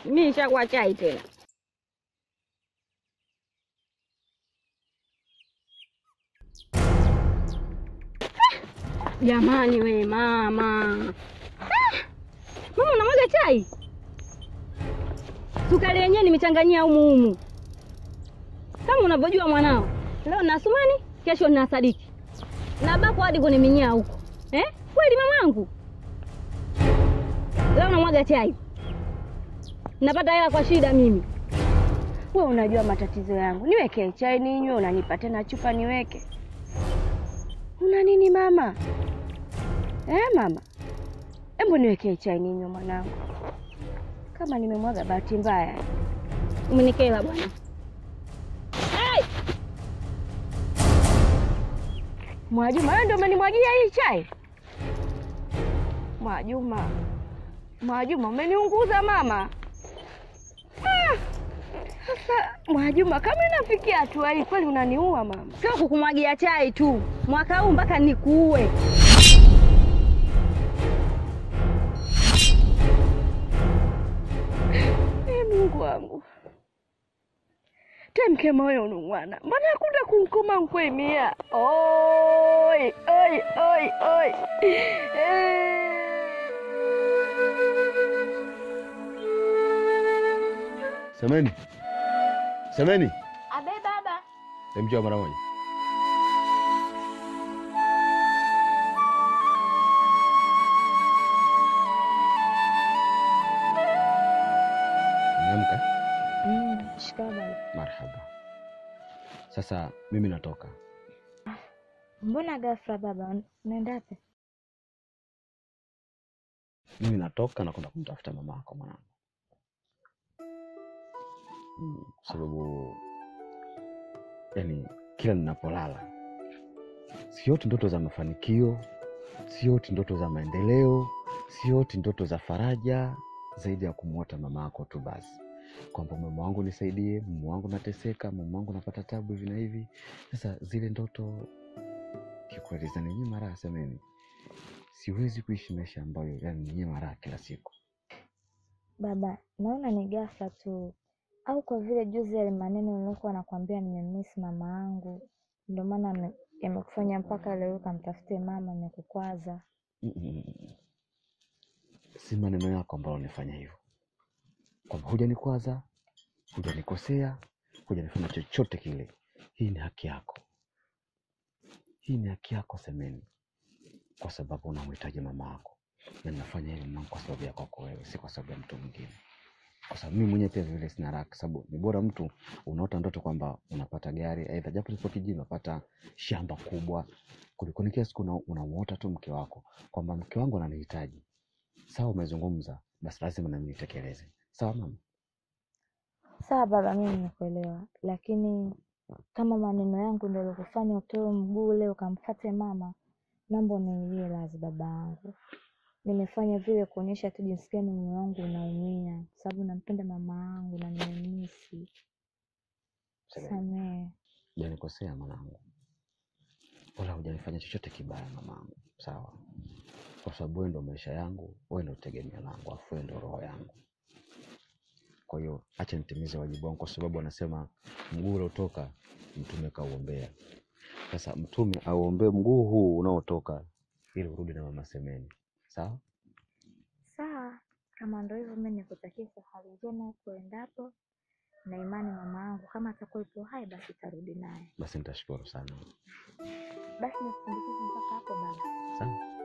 Mimi nishakuwa chai tena. Jamani we mama. Mama unamwaga chai? Sukari yenyewe nimechanganyia humu. Kama unavyojua mwanao. Leo na Asumani, kesho na Sadiki. Na bako hadi kuniminyia huko. Kweli mamangu? Leo unamwaga chai. Napata hela kwa shida mimi. Wewe unajua matatizo yangu. Niweke chai ninywe, unanipa tena chupa niweke. Una nini mama? Mama. Hebu niweke chai ninywe mwanangu. Kama nimemwaga bahati mbaya. Umenikela bwana. Mwajuma, wewe ndio umenimwagia hii chai? Mwajuma umeniunguza mama. Sasa Mwajuma, kama inafikia hatua hii kweli unaniua mama. Sio kukumwagia chai tu. Mwaka huu mpaka nikuue. Mungu wangu. Temke moyo unungwana. Mbona hakuta kunkoma nkwemia? Oi. Semeni. Abe baba. Temjua mara moja. Namka? Shikaba. Marhaba. Sasa mimi natoka. Mbona ghafla baba? Unaenda wapi? Mimi natoka na kwenda kumtafuta mama yako mwanangu. Sababu yani kila ninapolala sioti ndoto za mafanikio, sioti ndoto za maendeleo, sioti ndoto za faraja zaidi ya kumuota mama yako tu basi. Kwamba mama wangu nisaidie, mama wangu nateseka, mama wangu napata tabu hivi na hivi. Sasa zile ndoto kikweli zinaninyima raha semeni. Siwezi kuishi maisha ambayo yananinyima raha kila siku. Baba, naona ni ghafla tu. Au kwa vile juzi yale maneno nilikuwa nakwambia nimemiss mama yangu. Ndio maana yamekufanya mpaka leo kamtafute mama nikukwaza. Si maneno yako ambayo unifanya hivyo. Kwamba hujanikwaza, hujanikosea, hujanifanya chochote kile. Hii ni haki yako. Hii ni haki yako semeni. Kwa sababu unamhitaji mama yako. Na ninafanya hili mama kwa sababu yako wewe, si kwa sababu ya mtu mwingine. Kwa sababu mimi mwenyewe pia vile sina raha, sababu ni bora mtu unaota ndoto kwamba unapata gari, aidha japo lipo kijiji unapata shamba kubwa, kuliko ni kiasi unamuota tu mke wako kwamba mke wangu ananihitaji. Sawa umezungumza, basi lazima na mimi nitekeleze. Sawa mama? Sawa baba, mimi nimekuelewa. Lakini kama maneno yangu ndio yalikufanya utoe mguu leo ukamfuate mama, naomba unielewe lazi babangu. Nimefanya vile kuonyesha tu jinsi gani moyo wangu unaumia, sababu nampenda mama yangu na nimemisi. Samehe. Hujanikosea mwanangu. Wala hujanifanya chochote kibaya mamangu. Sawa? Kwa sababu wewe ndio maisha yangu, wewe ndio tegemeo langu, afu wewe ndio roho yangu. Kwa hiyo acha nitimize wajibu wangu, kwa sababu anasema mguu uliotoka mtume kauombea. Sasa mtume auombee mguu huu unaotoka ili urudi na mama semeni. Sawa? Sawa. Kama ndio hivyo mimi nikutakia safari njema kuendapo. Na imani mama yangu kama atakuwa yupo hai basi tarudi naye. Basi nitashukuru sana. Basi nikusindikize mpaka hapo baba. Sawa?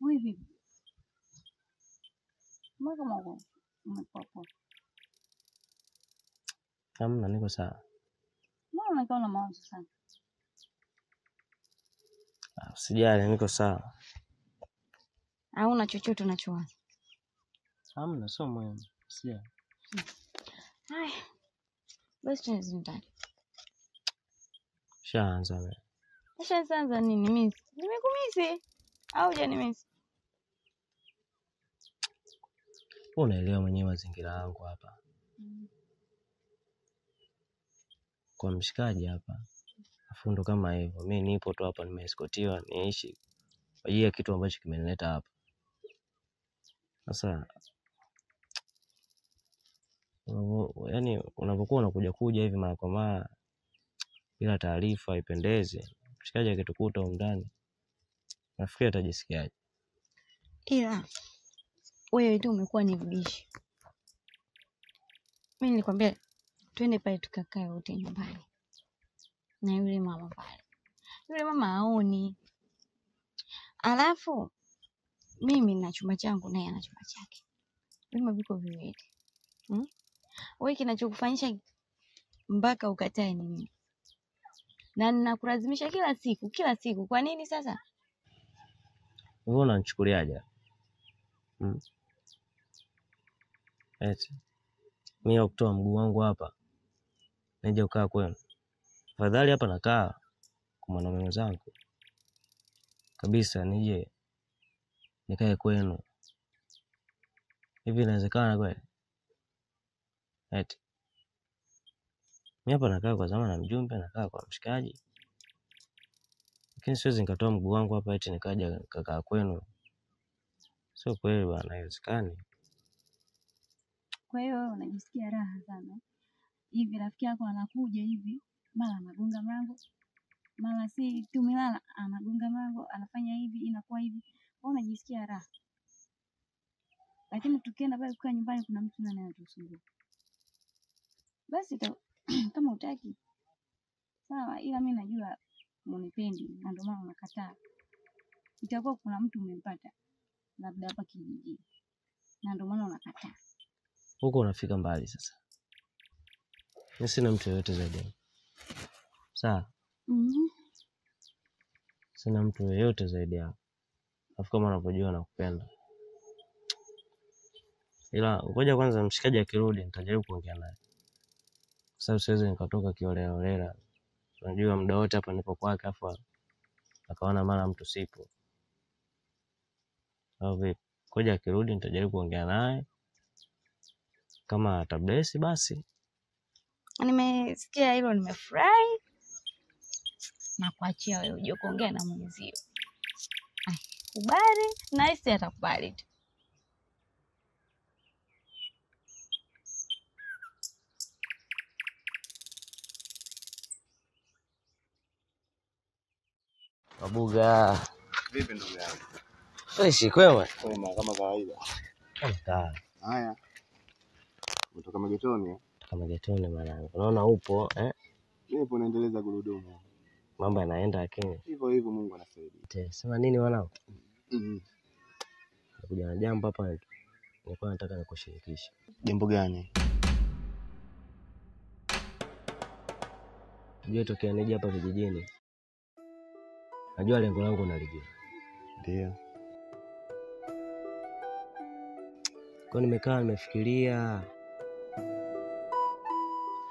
Wewe vipi? Mbona kama umepoa? Hamna, niko sawa. Mbona unakaa na mawazo sana? Usijali, niko sawa. Hauna chochote unachowaza? Hamna, sio muhimu. Usijali. Haya. Basi tuanze ndani. Shaanza wewe. Nishaanza nini mimi? Nimekumisi au hujanimisi? Unaelewa mwenyewe mazingira yangu hapa. Kwa mshikaji hapa. Afundo kama hivyo. Mimi nipo tu hapa nimeeskotiwa niishi. Kwa ajili ya kitu ambacho kimenileta hapa. Sasa yaani unapokuwa unakuja hivi mara kwa mara bila taarifa ipendeze. Mshikaji akitukuta huko ndani. Nafikiri atajisikiaje? Ila wewe tu umekuwa ni mbishi. Mimi nilikwambia twende pale tukakae wote nyumbani. Na yule mama pale. Yule mama haoni. Alafu mimi na chumba changu naye ana chumba chake. Vyumba viko viwili. Wewe kinachokufanyisha mpaka ukatae ni nini? Na ninakulazimisha kila siku. Kwa nini sasa? Wewe unanichukuliaje? Eti mimi kutoa mguu wangu hapa nije ukaa kwenu. Afadhali hapa nakaa kwa mwanaume wenzangu. Kabisa nije nikae kwenu. Hivi inawezekana kweli? Eti mimi hapa nakaa kwa zamana na mjumbe, nakaa kwa mshikaji. Lakini siwezi nikatoa mguu wangu hapa eti nikaja kakaa kwenu. Sio kweli bwana, haiwezekani. Kwa hiyo wewe unajisikia raha sana. Hivi rafiki yako anakuja hivi, mara anagonga mlango. Mara si tumelala anagonga mlango, anafanya hivi, inakuwa hivi. Wewe unajisikia raha. Lakini tukienda pale kukaa nyumbani kuna mtu nani anatusumbua. Basi kama hutaki sawa, ila mimi najua unipendi na ndio maana unakataa. Itakuwa kuna mtu umempata labda hapa kijijini. Na ndio maana unakataa. Huko unafika mbali sasa. Mimi sina mtu yeyote zaidi. Sawa? Sina mtu yeyote zaidi yako. Afu kama unavyojua nakupenda. Ila ngoja kwanza mshikaji akirudi nitajaribu kuongea naye. Kwa sababu siwezi nikatoka kiolela. Unajua muda wote hapa nipo kwake afu akaona mara mtu sipo. Au vipi? Ngoja akirudi nitajaribu kuongea naye. Kama atablesi basi. Nimesikia hilo nimefurahi. Na kuachia wewe uje kuongea na mwenzio. Kubali, nice atakubali tu. Mabuga. Vipi ndugu yangu? Fresh kwema? Kwema kama kawaida. Sawa. Haya. Umetoka magetoni? Kama getoni mwanangu. Unaona upo Nipo naendeleza gurudumu. Mambo yanaenda lakini Hivyo hivyo Mungu anasaidia. Sema nini wanangu? Nakuja na jambo hapa nilikuwa nataka nikushirikishe. Jambo gani? Unajua tokea nije hapa vijijini. Najua lengo langu unalijua. Ndio. Kwa nimekaa nimefikiria.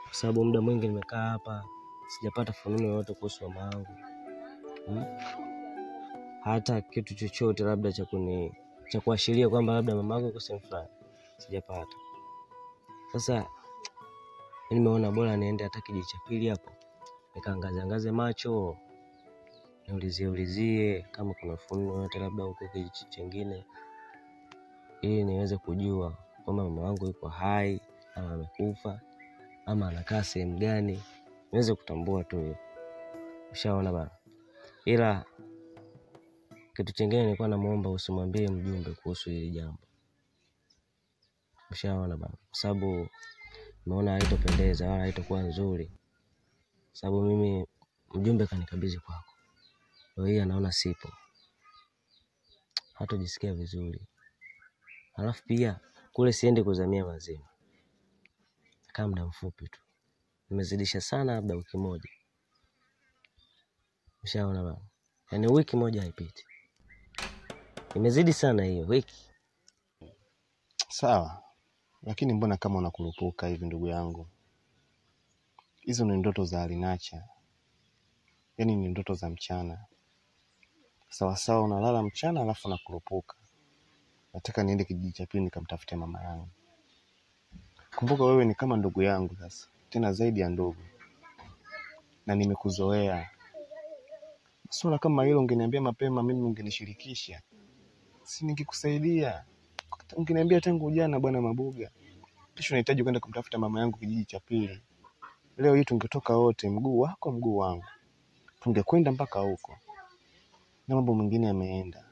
Kwa sababu muda mwingi nimekaa hapa sijapata fununu yoyote kuhusu mama yangu. Hata kitu chochote labda cha kuashiria kwamba labda mama yangu yuko sehemu fulani sijapata. Sasa nimeona bora niende hata kijiji cha pili hapo. Nikaangaze macho. Niulizie kama kuna fununu yoyote labda huko kijiji kingine. Ili niweze kujua kwamba mama wangu yuko hai ama amekufa ama anakaa sehemu gani. Niweze kutambua tu hiyo. Ushaona bana. Ila kitu kingine nilikuwa namuomba usimwambie mjumbe kuhusu hili jambo. Ushaona bana. Kwa sababu naona haitopendeza wala haitakuwa nzuri. Sababu mimi mjumbe kanikabidhi kwako. Leo hii anaona sipo. hatojisikia vizuri. Halafu pia kule siende kuzamia mazima. Kama muda mfupi tu. Nimezidisha sana labda wiki moja. Ushaona baba? Yaani wiki moja haipiti. Imezidi sana hiyo wiki. Sawa. Lakini mbona kama unakurupuka hivi ndugu yangu? Hizo ni ndoto za alinacha. Yaani ni ndoto za mchana. Sawa unalala mchana alafu unakurupuka. Nataka niende kijiji cha pili nikamtafute mama yangu. Kumbuka wewe ni kama ndugu yangu sasa. Tena zaidi ya ndugu. Na nimekuzoea. Swala kama hilo ungeniambia mapema, mimi ungenishirikisha. Si ningekusaidia. Ungeniambia tangu jana bwana Mabuga. Kesho nahitaji kwenda kumtafuta mama yangu kijiji cha pili. Leo hii tungetoka wote, mguu wako mguu wangu. Tungekwenda mpaka huko. Na mambo mengine yameenda.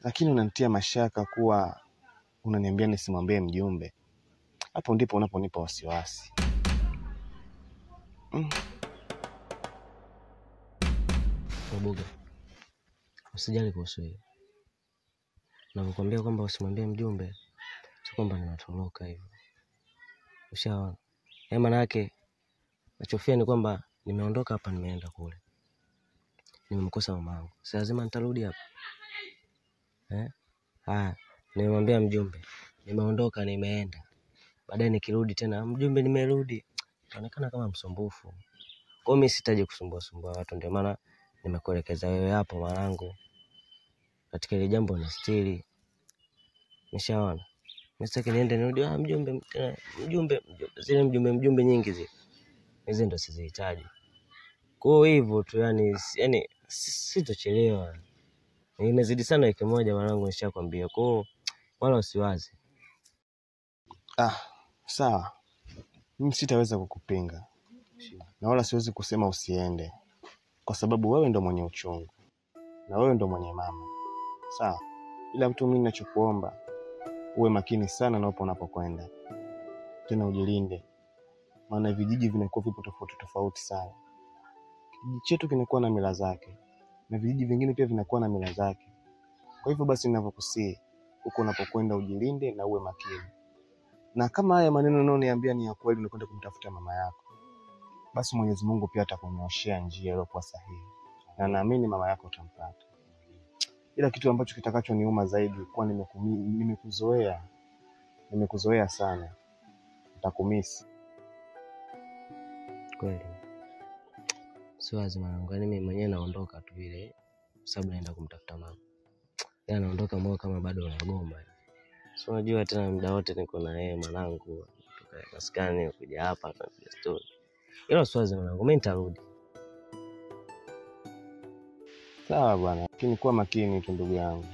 Lakini unanitia mashaka kuwa unaniambia nisimwambie mjumbe. Hapo ndipo unaponipa wasiwasi. Mabuga, usijali kuhusu hiyo. Nakuambia kwamba usimwambie mjumbe, sio kwamba ninatoroka hivyo. Ushaona? Maana yake nachofia ni kwamba nimeondoka hapa nimeenda kule. Nimemkosa mamangu. Si lazima nitarudi hapa. Nimemwambia mjumbe, nimeondoka nimeenda. Baadaye nikirudi tena, mjumbe nimerudi. Inaonekana kama msumbufu. Kwa hiyo mimi sitaje kusumbua watu, ndio maana nimekuelekeza wewe hapo mwanangu. Katika ile jambo ni stili. Nishaona. Msitaki niende nirudi mjumbe zile mjumbe nyingi zile. Hizo ndo sizihitaji. Kwa hivyo tu yani sitochelewa. Nimezidi sana wiki moja mwanangu nishakwambia. Kwa hiyo wala usiwaze. Sawa. Mimi sitaweza kukupinga. Na wala siwezi kusema usiende. Kwa sababu wewe ndo mwenye uchungu. Na wewe ndo mwenye mama. Sawa. Ila mtu mimi ninachokuomba uwe makini sana na unapokwenda. Tena ujilinde. Maana vijiji vinakuwa vipo tofauti sana. Kijiji chetu kinakuwa na mila zake. Na vijiji vingine pia vinakuwa na mila zake. Kwa hivyo basi ninavyokusii, huko unapokwenda ujilinde na uwe makini. Na kama haya maneno unayoniambia ni ya kweli unakwenda kumtafuta mama yako, basi Mwenyezi Mungu pia atakunyoshea njia iliyokuwa sahihi. Na naamini mama yako utampata. Ila kitu ambacho kitakachoniuma zaidi kwa nimekuzoea. Nimekuzoea sana. Nitakumisi. Kweli. Sio lazima mwanangu, mimi mwenyewe naondoka tu vile sababu naenda kumtafuta mama. Yeye anaondoka moyo kama bado unagoma. Sio unajua tena muda wote niko na yeye mwanangu. Kutoka maskani kuja hapa na kuja story. Hilo sio lazima mwanangu, mimi nitarudi. Sawa bwana, lakini kuwa makini tu ndugu yangu.